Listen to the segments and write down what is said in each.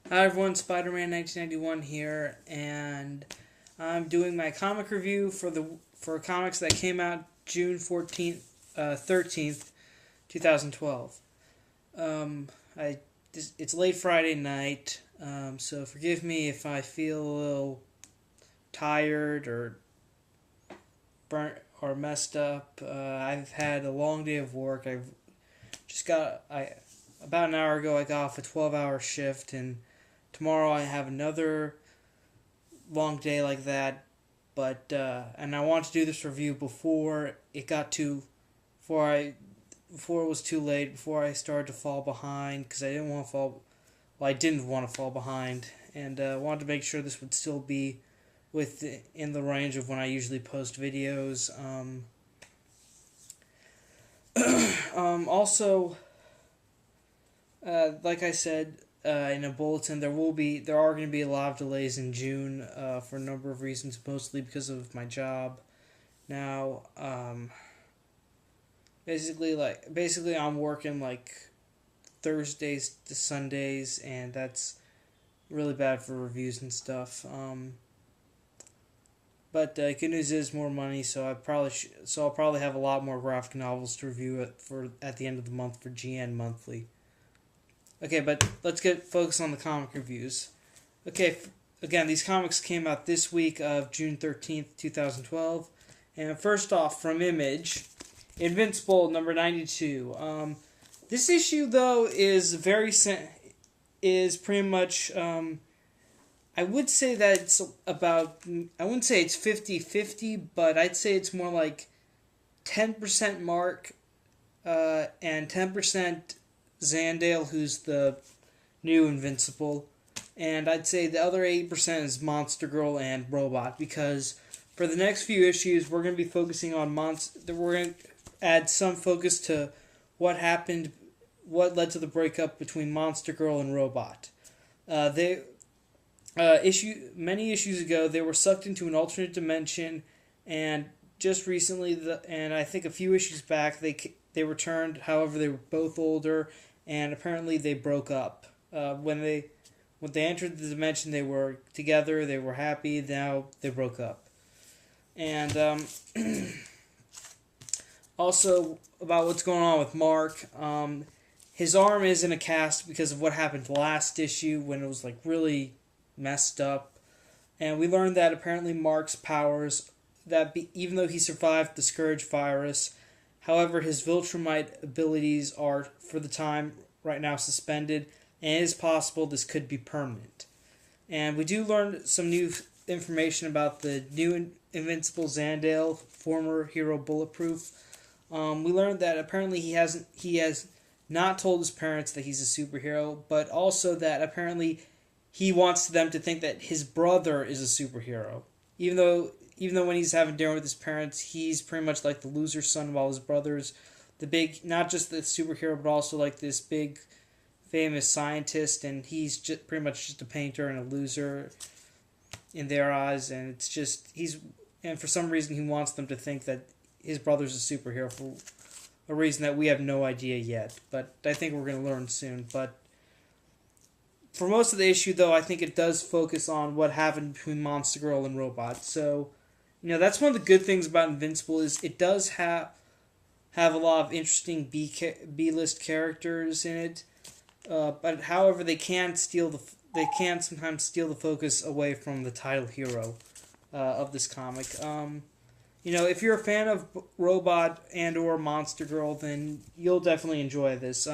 Hi everyone, Spider-Man 1991 here, and I'm doing my comic review for comics that came out June 13th, 2012. Um, I it's late Friday night, so forgive me if I feel a little tired or burnt or messed up. I've had a long day of work. I've just got I About an hour ago I got off a 12-hour shift, and tomorrow I have another long day like that, but and I want to do this review before I before it was too late, before I started to fall behind, because I didn't want to fall behind, and wanted to make sure this would still be in the range of when I usually post videos. Also, like I said, in a bulletin, there are going to be a lot of delays in June for a number of reasons, mostly because of my job. Now, basically, I'm working like Thursdays to Sundays, and that's really bad for reviews and stuff. But good news is more money, so I'll probably have a lot more graphic novels to review at the end of the month for GN Monthly. Okay, but let's get focused on the comic reviews. Okay, again, these comics came out this week of June 13th, 2012. And first off, from Image, Invincible number 92. This issue, though, is pretty much. I would say that it's about. I wouldn't say it's 50-50, but I'd say it's more like 10% Mark and 10% Zandale, who's the new Invincible, and I'd say the other 80% is Monster Girl and Robot, because for the next few issues we're going to be focusing on We're going to add some focus to what led to the breakup between Monster Girl and Robot. Many issues ago they were sucked into an alternate dimension, and just recently, and I think a few issues back, they returned. However, they were both older, and apparently they broke up. When they entered the dimension, they were together. They were happy. Now they broke up. And also about what's going on with Mark. His arm is in a cast because of what happened last issue when it was like really messed up. And we learned that apparently Mark's powers even though he survived the Scourge virus, however, his Viltrumite abilities are, for the time, right now suspended, and it is possible this could be permanent. And we do learn some new information about the new Invincible Zandale, former hero Bulletproof. We learned that apparently he has not told his parents that he's a superhero, but also that apparently he wants them to think that his brother is a superhero, even though when he's having dinner with his parents, he's pretty much like the loser son, while his brother's not just the superhero, but also like this big famous scientist, and he's just pretty much just a painter and a loser in their eyes, and and for some reason he wants them to think that his brother's a superhero for a reason that we have no idea yet, but I think we're going to learn soon. But for most of the issue, though, I think it does focus on what happened between Monster Girl and Robot. So, that's one of the good things about Invincible is it does have a lot of interesting B-list characters in it. But however, they can sometimes steal the focus away from the title hero of this comic. If you're a fan of Robot and or Monster Girl, then you'll definitely enjoy this.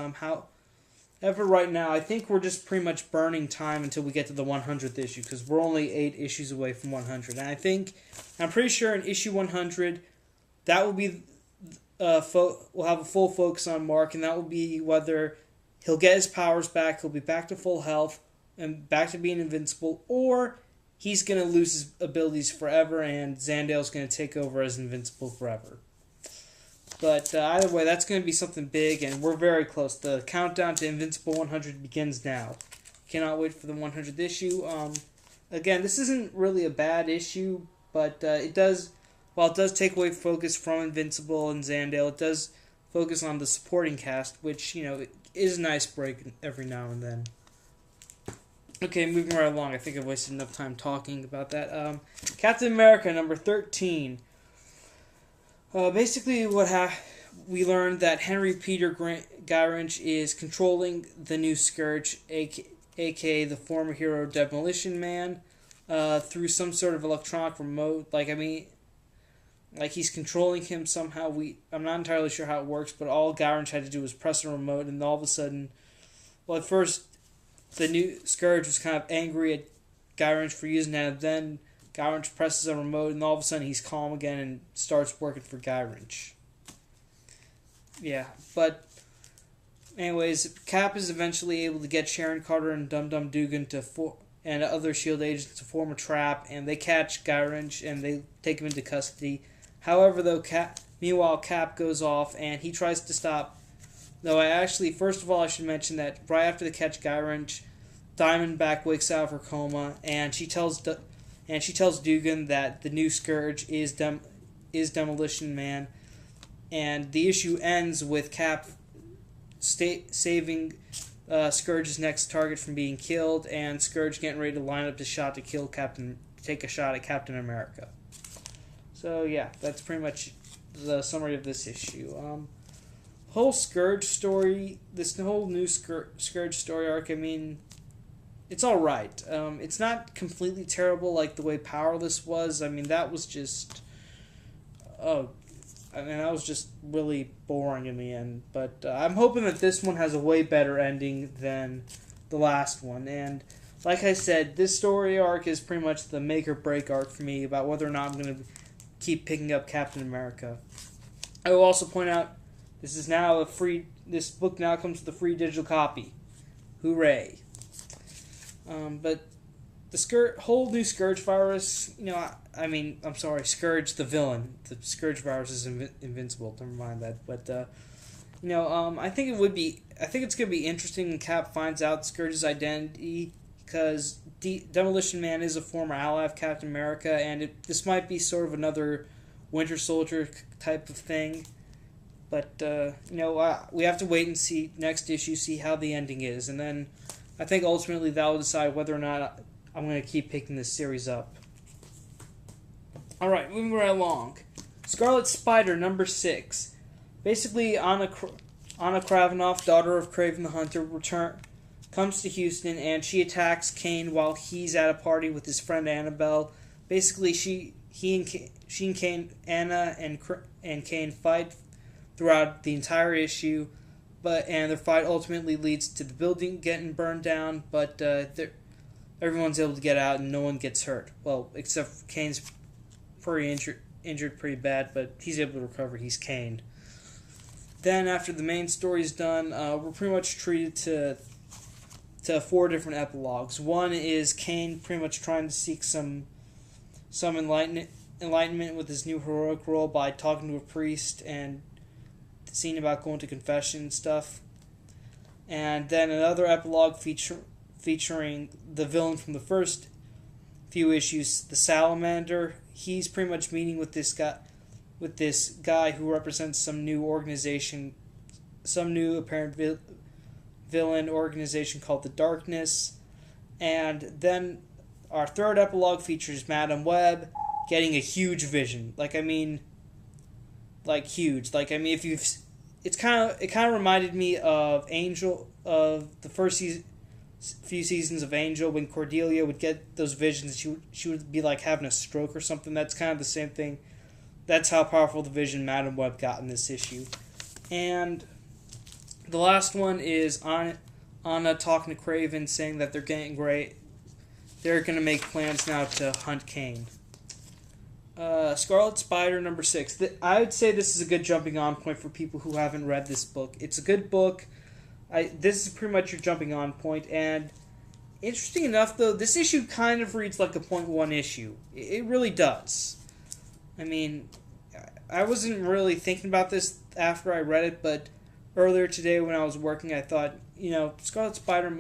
However, right now, I think we're just pretty much burning time until we get to the 100th issue, because we're only 8 issues away from 100. And I'm pretty sure in issue 100, that will be, we'll have a full focus on Mark, and that will be whether he'll get his powers back, he'll be back to full health, and back to being invincible, or he's going to lose his abilities forever, and Zandale's going to take over as Invincible forever. But either way, that's going to be something big, and we're very close. The countdown to Invincible 100 begins now. Cannot wait for the 100th issue. Again, this isn't really a bad issue, but while it does take away focus from Invincible and Zandale, it does focus on the supporting cast, which, is a nice break every now and then. Okay, moving right along. I think I've wasted enough time talking about that. Captain America number 13. Basically, we learned that Henry Peter Gyrich is controlling the new Scourge, aka the former hero Demolition Man, through some sort of electronic remote. Like he's controlling him somehow. I'm not entirely sure how it works, but all Gyrich had to do was press a remote, and all of a sudden, well, at first, the new Scourge was kind of angry at Gyrich for using that. Then Gyrich presses a remote, and all of a sudden he's calm again and starts working for Gyrich. Yeah, but anyways, Cap is eventually able to get Sharon Carter and Dum Dum Dugan and other S.H.I.E.L.D. agents to form a trap, and they catch Gyrich and they take him into custody. However, meanwhile, Cap goes off and he tries to stop. First of all, I should mention that right after they catch Gyrich, Diamondback wakes out of her coma, and she tells Dugan that the new Scourge is Demolition Man, and the issue ends with Cap saving Scourge's next target from being killed, and Scourge getting ready to line up his shot to take a shot at Captain America. So yeah, that's pretty much the summary of this issue. Whole Scourge story, this whole new Scourge story arc, I mean, it's alright. It's not completely terrible like the way Powerless was. I mean, that was just... that was just really boring in the end. But I'm hoping that this one has a way better ending than the last one. And like I said, this story arc is pretty much the make or break arc for me about whether or not I'm going to keep picking up Captain America. I will also point out this book now comes with a free digital copy. Hooray. But the whole new Scourge virus, Scourge the villain. The Scourge virus is invincible. Never mind that. But I think it's gonna be interesting when Cap finds out Scourge's identity, because Demolition Man is a former ally of Captain America, and this might be sort of another Winter Soldier type of thing. But we have to wait and see next issue, see how the ending is, and then I think ultimately that will decide whether or not I'm going to keep picking this series up. Alright, moving right along. Scarlet Spider, number 6. Basically, Anna Kravinoff, daughter of Kraven the Hunter, comes to Houston, and she attacks Kane while he's at a party with his friend Annabelle. Basically, Anna and Kane fight throughout the entire issue, and their fight ultimately leads to the building getting burned down, but everyone's able to get out and no one gets hurt. Well, except Kane's pretty injured pretty bad, but he's able to recover. He's Kane. Then after the main story's done, we're pretty much treated to 4 different epilogues. One is Kane pretty much trying to seek some enlightenment with his new heroic role by talking to a priest and the scene about going to confession and stuff. And then another epilogue featuring the villain from the first few issues, the Salamander. He's pretty much meeting with this guy who represents some new organization, some new apparent villain organization called the Darkness. And then our third epilogue features Madam Web getting a huge vision. Huge. It kind of reminded me of Angel, of the first few seasons of Angel, when Cordelia would get those visions. She would be like having a stroke or something. That's kind of the same thing. That's how powerful the vision Madam Web got in this issue. And the last one is Anna talking to Kraven, saying that they're getting great. They're going to make plans now to hunt Kane. Scarlet Spider, number 6. I would say this is a good jumping on point for people who haven't read this book. It's a good book. This is pretty much your jumping on point. And interesting enough, though, this issue kind of reads like a .1 issue. It really does. I mean, I wasn't really thinking about this after I read it, but earlier today when I was working, I thought, Scarlet Spider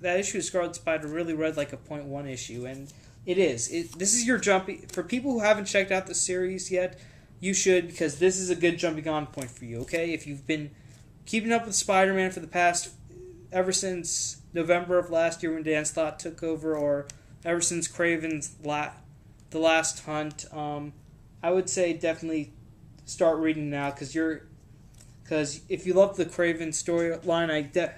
that issue of Scarlet Spider really read like a .1 issue, and it is. This is your jumping... For people who haven't checked out the series yet, you should, because this is a good jumping on point for you, okay? If you've been keeping up with Spider-Man for the past... ever since November of last year when Dan Slott took over, or ever since Craven's The Last Hunt. I would say definitely start reading now because if you love the Craven storyline,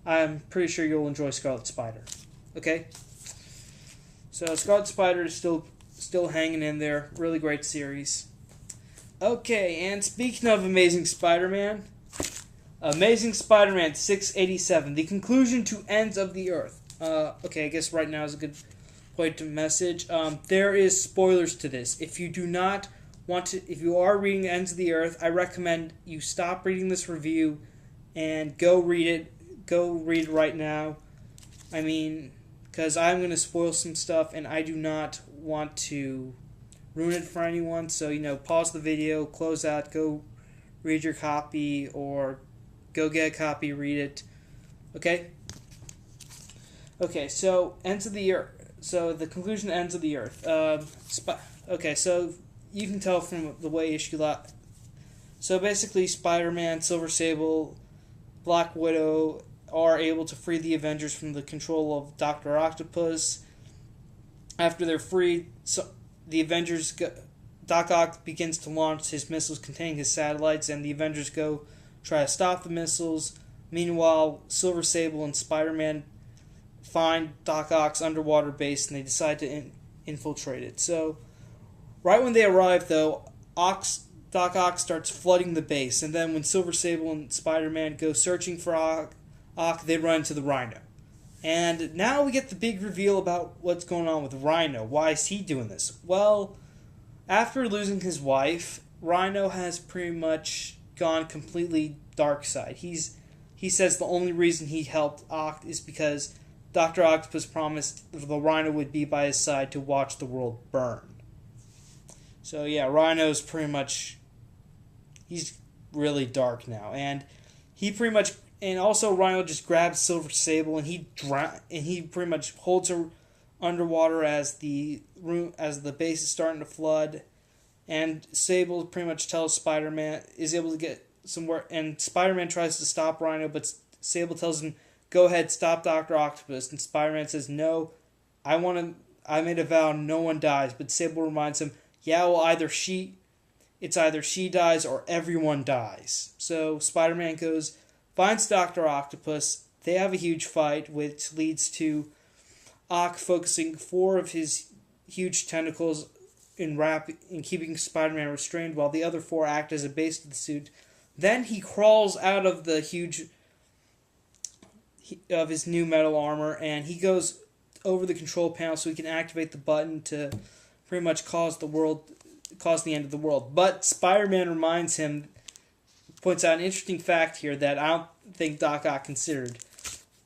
I'm pretty sure you'll enjoy Scarlet Spider. Okay, so Scarlet Spider is still hanging in there. Really great series. Okay, and speaking of Amazing Spider-Man, Amazing Spider-Man 687, the conclusion to Ends of the Earth. Okay, I guess right now is a good point to message. There is spoilers to this. If you do not want to, if you are reading Ends of the Earth, I recommend you stop reading this review and go read it. Go read it right now. I mean, because I'm going to spoil some stuff, and I do not want to ruin it for anyone. So, pause the video, close out, go read your copy, or go get a copy, read it. Okay? Okay, so Ends of the Earth. So the conclusion to Ends of the Earth. Okay, so you can tell from the way issue lot. So basically, Spider-Man, Silver Sable, Black Widow are able to free the Avengers from the control of Dr. Octopus. After they're freed, the Avengers Doc Ock begins to launch his missiles containing his satellites, and the Avengers go try to stop the missiles. Meanwhile, Silver Sable and Spider-Man find Doc Ock's underwater base, and they decide to infiltrate it. So, right when they arrive, though, Doc Ock starts flooding the base, and then when Silver Sable and Spider-Man go searching for Ock, they run into the Rhino. And now we get the big reveal about what's going on with Rhino. Why is he doing this? Well, after losing his wife, Rhino has pretty much gone completely dark side. He says the only reason he helped Ock is because Dr. Octopus promised the Rhino would be by his side to watch the world burn. So yeah, Rhino's pretty much, he's really dark now, and he pretty much, and also Rhino just grabs Silver Sable and he pretty much holds her underwater as the base is starting to flood, and Sable pretty much tells Spider-Man, is able to get somewhere, and Spider-Man tries to stop Rhino, but Sable tells him, go ahead, stop Dr. Octopus, and Spider-Man says, no, I made a vow, no one dies, but Sable reminds him, yeah, well, it's either she dies or everyone dies. So Spider-Man goes, finds Dr. Octopus, they have a huge fight, which leads to Ock focusing 4 of his huge tentacles in keeping Spider-Man restrained, while the other 4 act as a base to the suit. Then he crawls out of the of his new metal armor, and he goes over the control panel so he can activate the button to pretty much cause the end of the world. But Spider-Man reminds him, points out an interesting fact here that I don't think Doc Ock considered.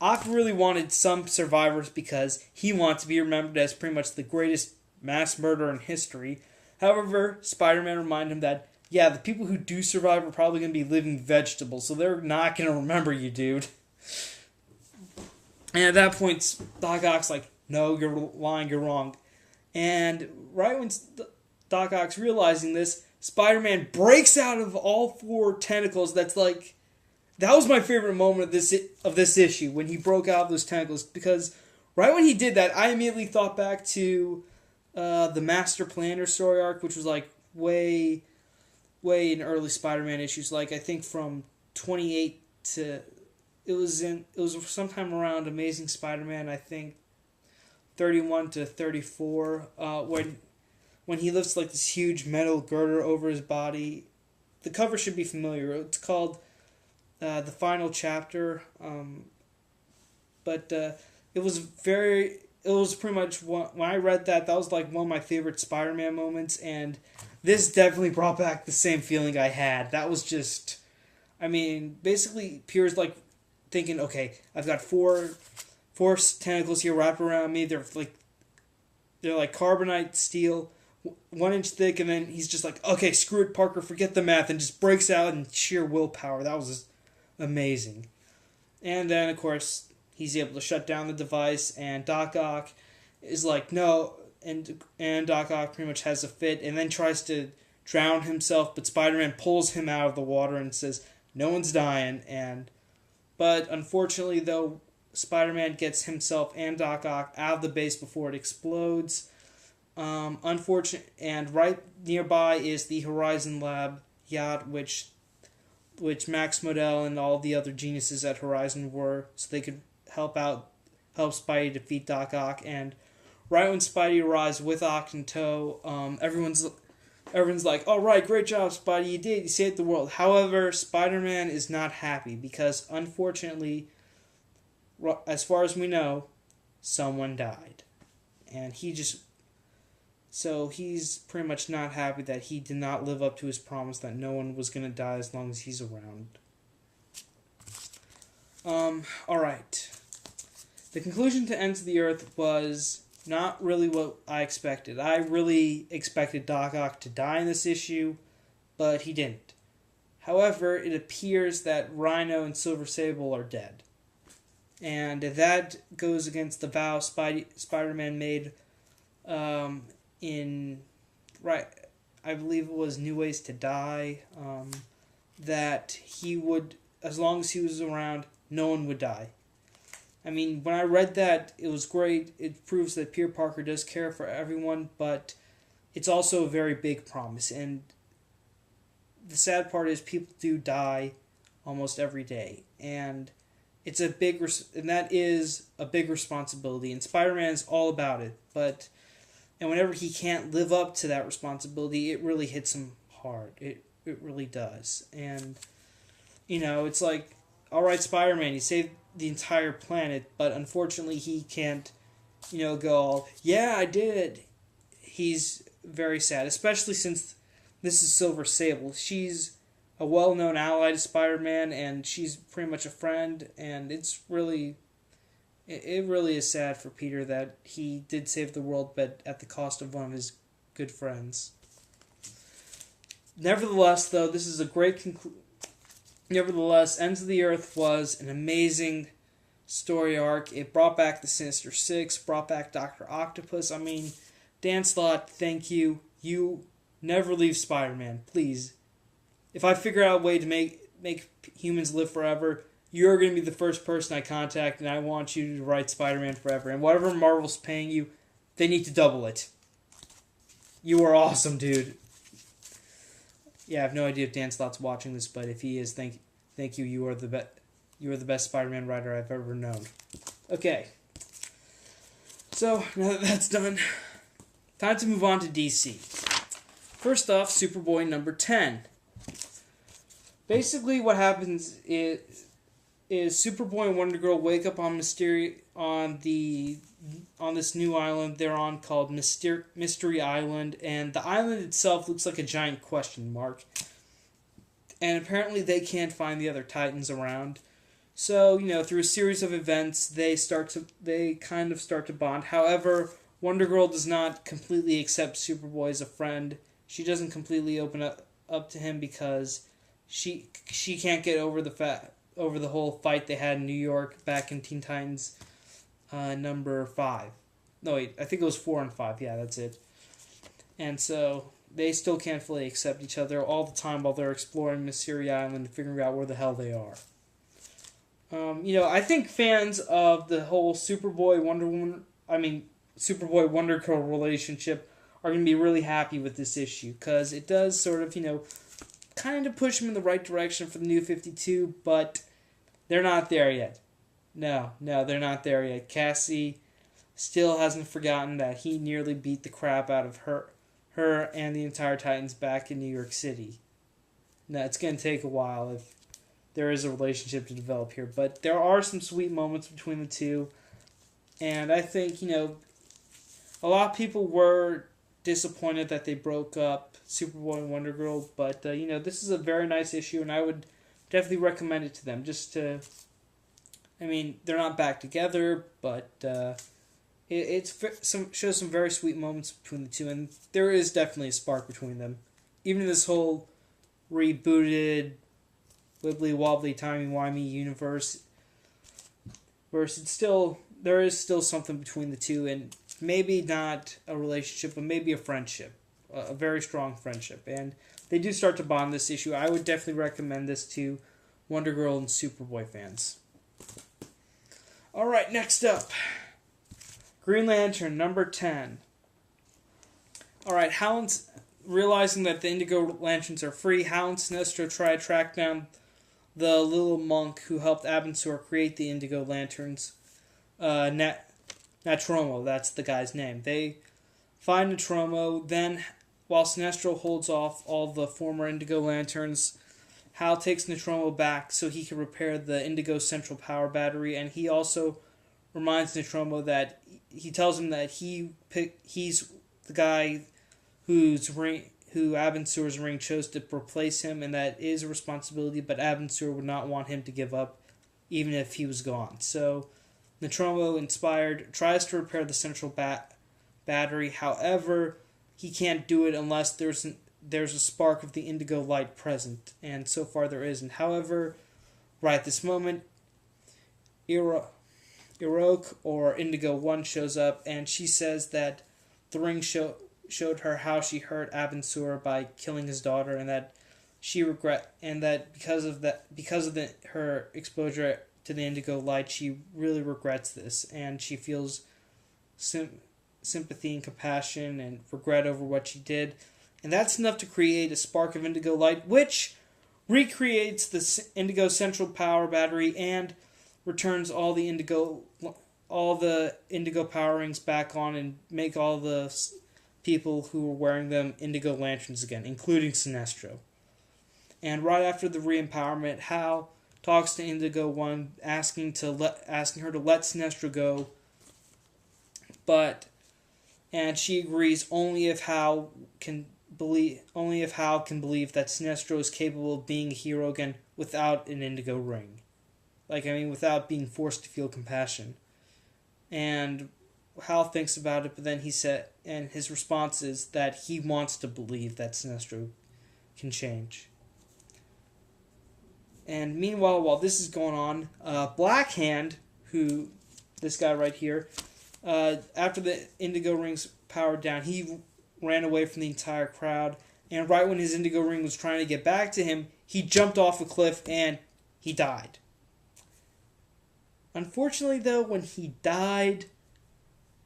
Ock really wanted some survivors because he wants to be remembered as pretty much the greatest mass murderer in history. However, Spider-Man reminded him that, yeah, the people who do survive are probably going to be living vegetables, so they're not going to remember you, dude. And at that point, Doc Ock's like, no, you're lying, you're wrong. And right when Doc Ock's realizing this, Spider-Man breaks out of all 4 tentacles. That was my favorite moment of this issue, when he broke out of those tentacles, because right when he did that, I immediately thought back to the Master Planner story arc, which was like way in early Spider-Man issues, like I think from 28 to it was sometime around Amazing Spider-Man, I think 31 to 34, when he lifts like this huge metal girder over his body. The cover should be familiar. It's called The Final Chapter, but it was pretty much when I read that was like one of my favorite Spider-Man moments, and this definitely brought back the same feeling I had. That was just, I mean, basically Pierre's like thinking, okay, I've got four tentacles here wrapped around me. They're like carbonite steel, 1 inch thick, and then he's just like, okay, screw it, Parker, forget the math, and just breaks out in sheer willpower. That was just amazing. And then, of course, he's able to shut down the device, and Doc Ock is like, no, and Doc Ock pretty much has a fit, and then tries to drown himself, but Spider-Man pulls him out of the water and says, no one's dying, but unfortunately, though, Spider-Man gets himself and Doc Ock out of the base before it explodes. Unfortunate, and right nearby is the Horizon Lab yacht, which Max Modell and all the other geniuses at Horizon were, so they could help Spidey defeat Doc Ock. And right when Spidey arrives with Ock in tow, everyone's like, "All right, great job, Spidey! You saved the world." However, Spider-Man is not happy because, unfortunately, as far as we know, someone died, and he's pretty much not happy that he did not live up to his promise that no one was going to die as long as he's around. Alright. The conclusion to Ends of the Earth was not really what I expected. I really expected Doc Ock to die in this issue, but he didn't. However, it appears that Rhino and Silver Sable are dead. And that goes against the vow Spider-Man made I believe it was New Ways to Die, that he would, as long as he was around, no one would die. I mean, when I read that, it was great. It proves that Peter Parker does care for everyone, but it's also a very big promise. And the sad part is people do die almost every day, and it's a big and that is a big responsibility. And Spider-Man is all about it, and whenever he can't live up to that responsibility, it really hits him hard. It really does. And it's like, all right, Spider-Man, you saved the entire planet, but unfortunately he can't, go, yeah, I did. He's very sad, especially since this is Silver Sable. She's a well-known ally to Spider-Man, and she's pretty much a friend, and it really is sad for Peter that he did save the world, but at the cost of one of his good friends. Nevertheless, though, this is a great Nevertheless, Ends of the Earth was an amazing story arc. It brought back the Sinister Six, brought back Dr. Octopus. I mean, Dan Slott, thank you. You never leave Spider-Man, please. If I figure out a way to make humans live forever, you're going to be the first person I contact, and I want you to write Spider-Man forever. And whatever Marvel's paying you, they need to double it. You are awesome, dude. Yeah, I have no idea if Dan Slott's watching this, but if he is, thank you. You are the best Spider-Man writer I've ever known. Okay. So, now that that's done, time to move on to DC. First off, Superboy number 10. Basically, what happens is Superboy and Wonder Girl wake up on this new island they're on called Mystery Island, and the island itself looks like a giant question mark. And apparently they can't find the other Titans around. So, through a series of events, they kind of start to bond. However, Wonder Girl does not completely accept Superboy as a friend. She doesn't completely open up to him because she can't get over the whole fight they had in New York back in Teen Titans number 5. No, wait, I think it was 4 and 5. Yeah, that's it. And so they still can't fully accept each other all the time while they're exploring Mystery Island and figuring out where the hell they are. I think fans of the whole Superboy Wonder Girl relationship are going to be really happy with this issue, because it does sort of, kind of push them in the right direction for the New 52, but they're not there yet. No, they're not there yet. Cassie still hasn't forgotten that he nearly beat the crap out of her and the entire Titans back in New York City. Now, it's going to take a while if there is a relationship to develop here, but there are some sweet moments between the two, and I think, a lot of people were disappointed that they broke up Superboy and Wonder Girl, but, this is a very nice issue, and I would definitely recommend it to them, they're not back together, but it shows some very sweet moments between the two, and there is definitely a spark between them. Even in this whole rebooted, wibbly-wobbly, timey-wimey universe, there is still something between the two, and maybe not a relationship, but maybe a friendship, a very strong friendship, and they do start to bond this issue. I would definitely recommend this to Wonder Girl and Superboy fans. Alright, next up. Green Lantern, number 10. Alright, Howland's realizing that the Indigo Lanterns are free. Hal and Sinestro try to track down the little monk who helped Abensur create the Indigo Lanterns. Natromo, that's the guy's name. They find Natromo, then, while Sinestro holds off all the former Indigo Lanterns, Hal takes Natromo back so he can repair the Indigo Central Power Battery, and he also reminds Natromo that he tells him that he's the guy who Abensur's ring chose to replace him, and that is a responsibility, but Abensur would not want him to give up, even if he was gone. So, Natromo, inspired, tries to repair the central battery. However, he can't do it unless there's a spark of the indigo light present, and so far there isn't. However, right at this moment, Irok, or Indigo 1, shows up, and she says that the ring showed her how she hurt Abensur by killing his daughter, and that because of her exposure to the indigo light, she really regrets this, and she feels sympathy and compassion and regret over what she did, and that's enough to create a spark of indigo light, which recreates the Indigo Central Power Battery and returns all the indigo power rings back on, and make all the people who were wearing them Indigo Lanterns again, including Sinestro. And right after the re-empowerment, Hal talks to Indigo 1, asking her to let Sinestro go, and she agrees only if Hal can believe that Sinestro is capable of being a hero again without an indigo ring. Without being forced to feel compassion. And Hal thinks about it, but then and his response is that he wants to believe that Sinestro can change. And meanwhile, while this is going on, Blackhand, this guy right here, after the indigo rings powered down, he ran away from the entire crowd, and right when his indigo ring was trying to get back to him, he jumped off a cliff and he died. Unfortunately, though, when he died,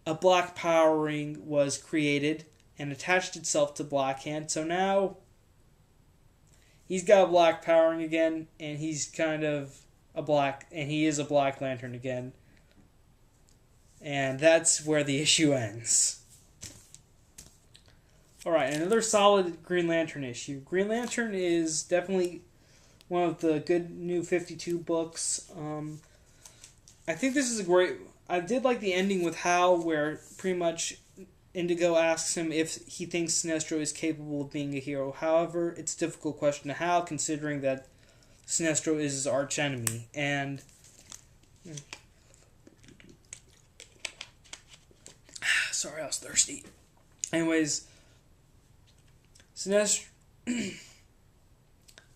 a black power ring was created and attached itself to Blackhand, so now he's got a black power ring again, and he's he is a Black Lantern again. And that's where the issue ends. Alright, another solid Green Lantern issue. Green Lantern is definitely one of the good new 52 books. I think this is a great... I did like the ending with Hal, where pretty much Indigo asks him if he thinks Sinestro is capable of being a hero. However, it's a difficult question to Hal, considering that Sinestro is his archenemy. And... Sorry, I was thirsty. Anyways, Sinestro...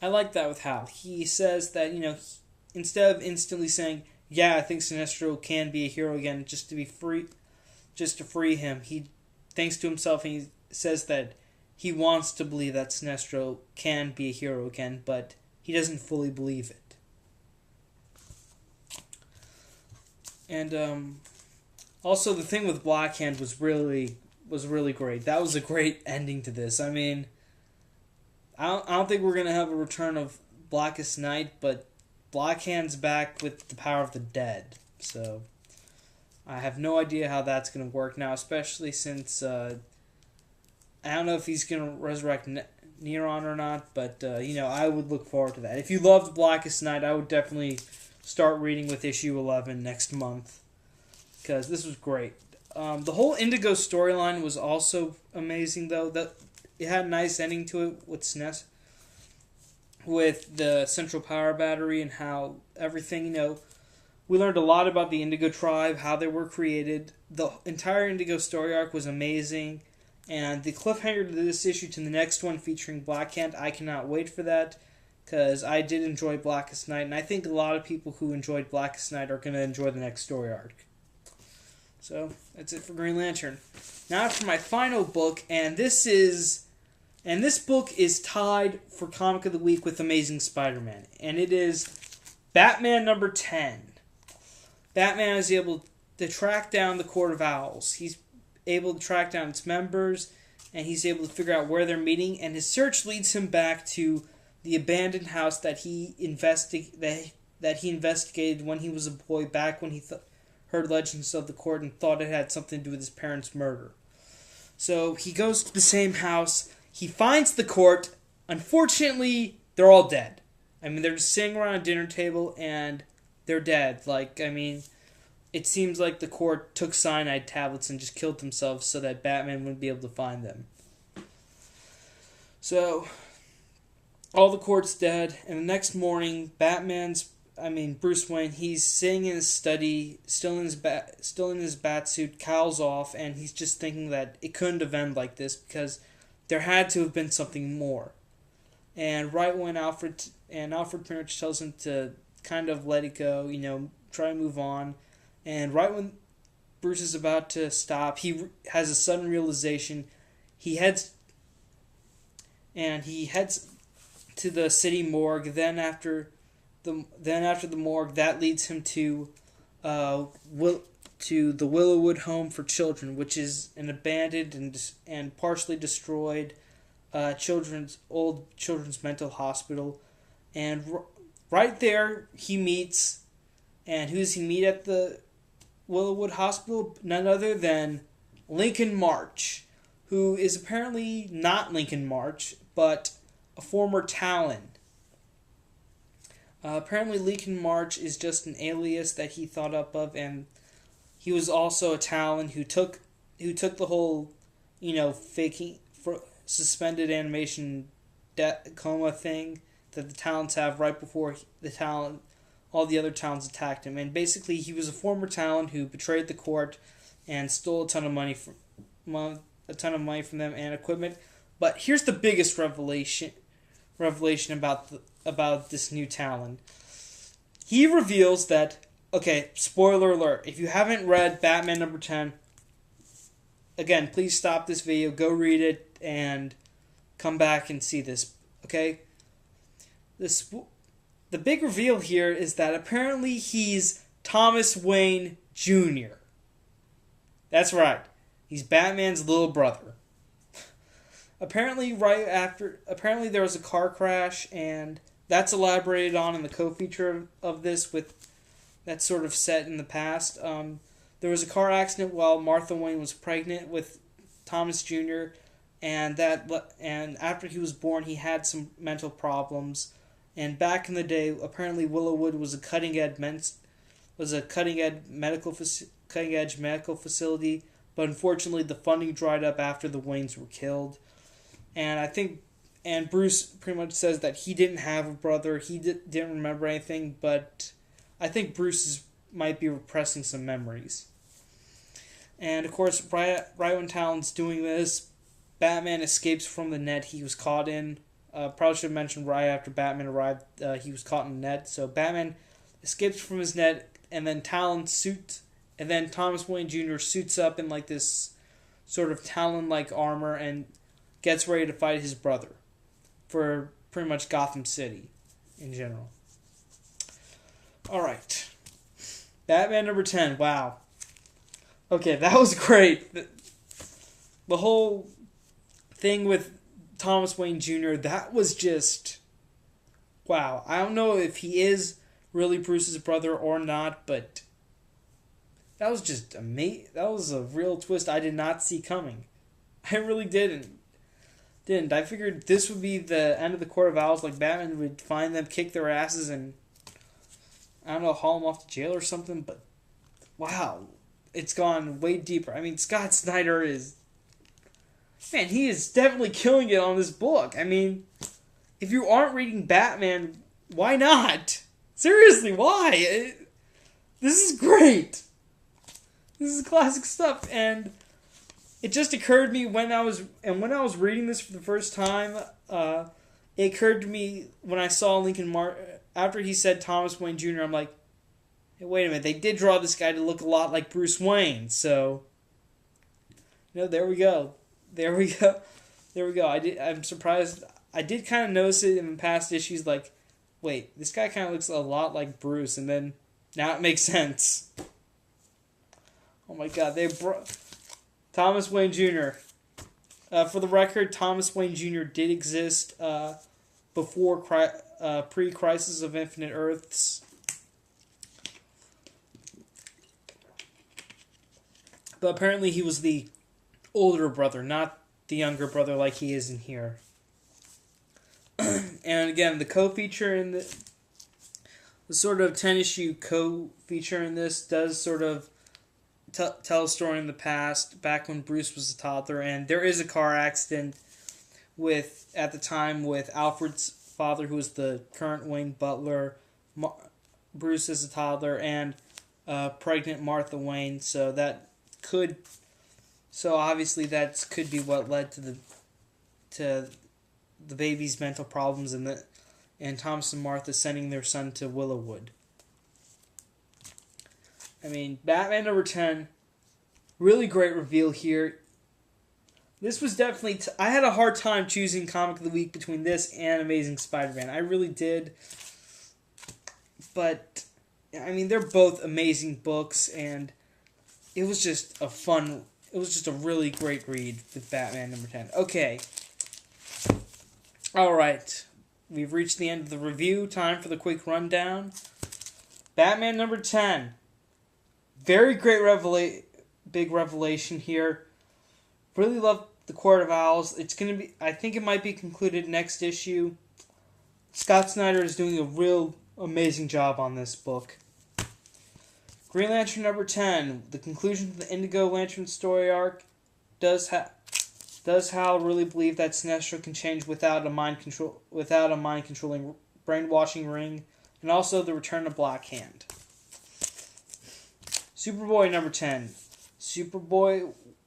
I like that with Hal. He says that, instead of instantly saying, yeah, I think Sinestro can be a hero again, just to free him, he thinks to himself and he says that he wants to believe that Sinestro can be a hero again, but he doesn't fully believe it. And also the thing with Blackhand was really great. That was a great ending to this. I mean, I don't think we're gonna have a return of Blackest Night, but Blackhand's back with the power of the dead, so I have no idea how that's going to work now, especially since I don't know if he's going to resurrect Neron or not, but I would look forward to that. If you loved Blackest Night, I would definitely start reading with issue 11 next month, because this was great. The whole Indigo storyline was also amazing, though. It had a nice ending to it with SNES. With the Central Power Battery and how everything, we learned a lot about the Indigo Tribe, how they were created. The entire Indigo story arc was amazing, and the cliffhanger to this issue to the next one featuring Blackhand, I cannot wait for that, because I did enjoy Blackest Night, and I think a lot of people who enjoyed Blackest Night are going to enjoy the next story arc. So, that's it for Green Lantern. Now for my final book, and this book is tied for Comic of the Week with Amazing Spider-Man. And it is Batman number 10. Batman is able to track down the Court of Owls. He's able to track down its members, and he's able to figure out where they're meeting, and his search leads him back to the abandoned house that he investigated when he was a boy, back when he heard legends of the court and thought it had something to do with his parents' murder. So he goes to the same house. He finds the court. Unfortunately, they're all dead. I mean, they're just sitting around a dinner table and they're dead. It seems like the court took cyanide tablets and just killed themselves so that Batman wouldn't be able to find them. So, all the court's dead, and the next morning, Bruce Wayne, he's sitting in his study, still in his bat suit, cowls off, and he's just thinking that it couldn't have ended like this because there had to have been something more. And right when Alfred pretty much tells him to kind of let it go, try and move on, and right when Bruce is about to stop, he has a sudden realization. He heads to the city morgue. Then after the morgue, that leads him to the Willowwood Home for Children, which is an abandoned and partially destroyed children's mental hospital. And right there he meets, and who does he meet at the Willowwood Hospital? None other than Lincoln March, who is apparently not Lincoln March, but a former Talon. Apparently Lincoln March is just an alias that he thought up of, and he was also a Talon who took the whole, faking for suspended animation coma thing that the Talons have right before all the other Talons attacked him. And basically he was a former Talon who betrayed the court and stole a ton of money from them and equipment. But here's the biggest revelation about this new Talon. He reveals that, okay, spoiler alert, if you haven't read Batman number 10, again, please stop this video, go read it, and come back and see this, okay? The big reveal here is that apparently he's Thomas Wayne Jr. That's right. He's Batman's little brother. Apparently there was a car crash, and that's elaborated on in the co-feature of this, that's sort of set in the past. There was a car accident while Martha Wayne was pregnant with Thomas Jr., and after he was born, he had some mental problems. And back in the day, apparently Willowwood was a cutting edge medical facility, but unfortunately the funding dried up after the Waynes were killed. And Bruce pretty much says that he didn't have a brother, he didn't remember anything, but I think Bruce might be repressing some memories. And of course, right when Talon's doing this, Batman escapes from the net he was caught in. Probably should have mentioned right after Batman arrived, he was caught in the net. So Batman escapes from his net, and then Thomas Wayne Jr. suits up in like this sort of Talon-like armor and gets ready to fight his brother for pretty much Gotham City in general. Alright. Batman number 10. Wow. Okay, that was great. The whole thing with Thomas Wayne Jr., that was just... wow. I don't know if he is really Bruce's brother or not, but that was just amazing. That was a real twist I did not see coming. I really didn't. I figured this would be the end of the Court of Owls, like Batman would find them, kick their asses, and I don't know, haul them off to jail or something, but wow, it's gone way deeper. I mean, Scott Snyder is... man, he is definitely killing it on this book. I mean, if you aren't reading Batman, why not? Seriously, why? This is great. This is classic stuff, and it just occurred to me when I was reading this for the first time, it occurred to me when I saw Lincoln March, after he said Thomas Wayne Jr., I'm like, hey, wait a minute, they did draw this guy to look a lot like Bruce Wayne, so, there we go. I'm surprised. I did kind of notice it in past issues, like, wait, this guy kind of looks a lot like Bruce, and then Now it makes sense. Oh my God, Thomas Wayne Jr. For the record, Thomas Wayne Jr. did exist before pre-Crisis of Infinite Earths. But apparently he was the older brother, not the younger brother like he is in here. And again, the co-feature in the sort of 10-issue co-feature in this does sort of tell a story in the past, back when Bruce was a toddler, and there is a car accident at the time with Alfred's father, who was the current Wayne Butler, Bruce as a toddler, and pregnant Martha Wayne. So obviously that could be what led to the baby's mental problems and Thomas and Martha sending their son to Willowwood. I mean, Batman number 10, really great reveal here. This was definitely... I had a hard time choosing Comic of the Week between this and Amazing Spider-Man. I really did. But, I mean, they're both amazing books, and it was just a really great read with Batman number 10. Okay. Alright. We've reached the end of the review. Time for the quick rundown. Batman number 10. Very great big revelation here. Really love the Court of Owls. I think it might be concluded next issue. Scott Snyder is doing a real amazing job on this book. Green Lantern number 10. The conclusion of the Indigo Lantern story arc. Does Hal really believe that Sinestro can change without a mind controlling brainwashing ring? And also the return of Black Hand. Superboy number 10.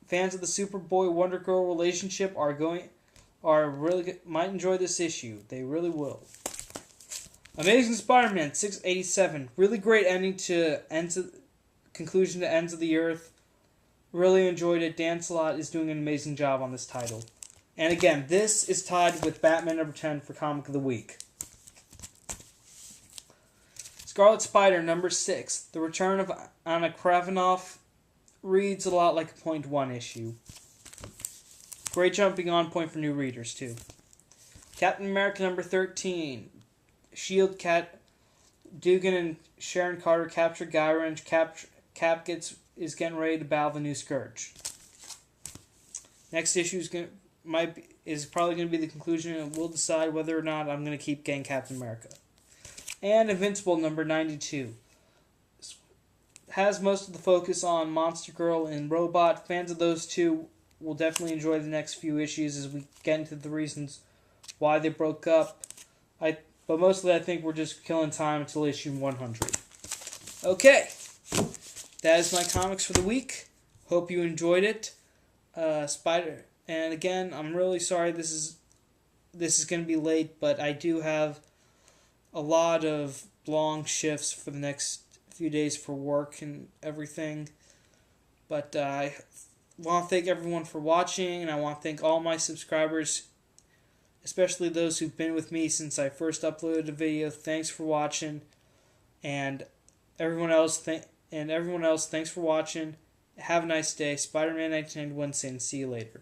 Fans of the Superboy Wonder Girl relationship might enjoy this issue. They really will. Amazing Spider-Man 687. Really great ending to conclusion to Ends of the Earth. Really enjoyed it. Dan Slott is doing an amazing job on this title. And again, this is tied with Batman number 10 for Comic of the Week. Scarlet Spider number 6. The return of Anna Kravinoff reads a lot like a point 1 issue. Great jumping on point for new readers too. Captain America number 13. Shield Cat Dugan and Sharon Carter capture Guy Ranch. Cap is getting ready to battle the new Scourge. Next issue is probably going to be the conclusion, and we'll decide whether or not I'm going to keep getting Captain America. And Invincible number 92 has most of the focus on Monster Girl and Robot. Fans of those two will definitely enjoy the next few issues as we get into the reasons why they broke up. But mostly I think we're just killing time until issue 100. Okay, that is my comics for the week. Hope you enjoyed it. And again, I'm really sorry this is going to be late, but I do have a lot of long shifts for the next few days for work and everything. But I want to thank everyone for watching, and I want to thank all my subscribers, especially those who've been with me since I first uploaded a video. Thanks for watching, and everyone else, thanks for watching. Have a nice day. Spider-Man 1991 saying see you later.